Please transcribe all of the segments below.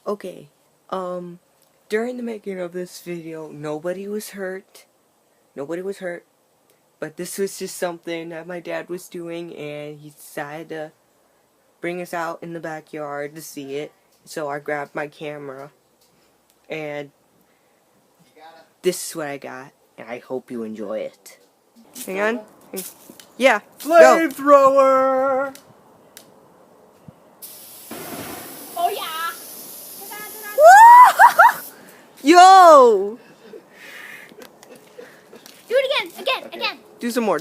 Okay, during the making of this video, nobody was hurt. But this was just something that my dad was doing, and he decided to bring us out in the backyard to see it. So I grabbed my camera, and this is what I got, and I hope you enjoy it. Hang on. Yeah, Flamethrower! Oh yeah! Yo! Do it again! Do some more.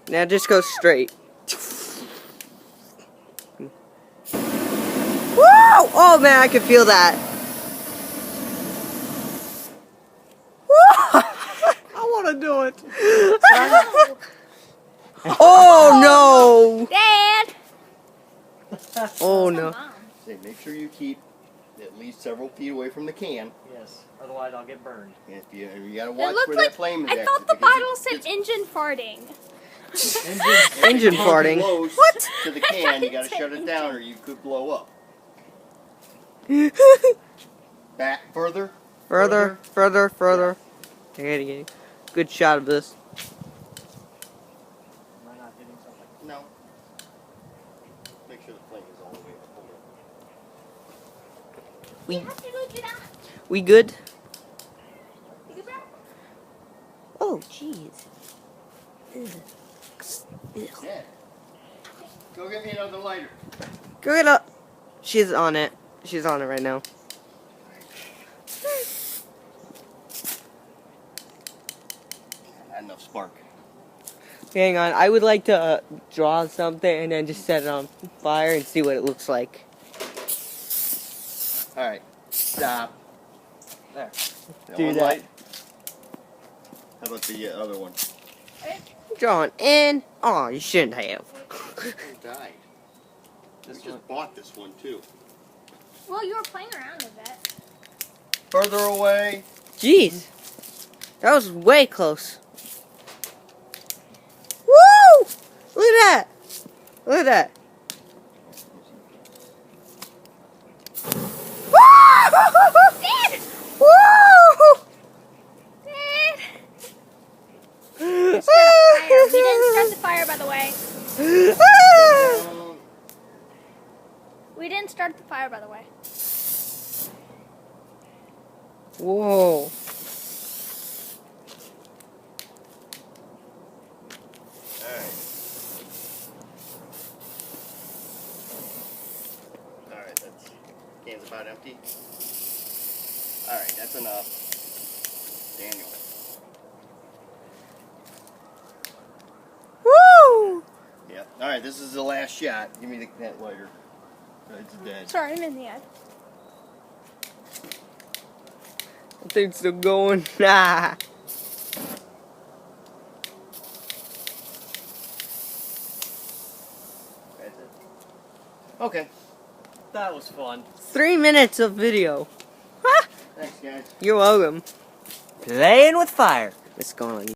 Now just go straight. Woo! Oh man, I can feel that. I want to do it. Oh no! Dad! Oh no. Say, make sure you keep at least several feet away from the can. Yes, otherwise I'll get burned. And if you gotta It watch looked where like that flame is. I thought the bottle said engine farting. Engine farting. What? To the can, you gotta shut it down or you could blow up. Back further. Further. Okay, good shot of this. Am I not hitting something? No. Make sure the flame is all the way up. Hold You have to go do that. We good? Take a breath. Oh, jeez. on. Yeah. Go get me another lighter. Go get up. She's on it. She's on it right now. Not enough spark. Hang on. I would like to draw something and then just set it on fire and see what it looks like. Alright. Stop. There. Do one that. light. How about the other one? Drawing in. Oh, you shouldn't have. Who died? We just bought this one too. Well, you were playing around with it. Further away. Jeez. That was way close. Woo! Look at that. Look at that. Dad! Woo! Dad! We didn't start the fire, by the way. We didn't start the fire, by the way. Whoa. Alright, that's can's about empty. Alright, that's enough. Daniel. Woo! Yep. Alright, this is the last shot. Give me that lighter. It's dead. Sorry, I'm in the ad. I think it's still going. Nah. That's it. Okay. That was fun. 3 minutes of video. Thanks, guys. You're welcome. Playing with fire. It's gone.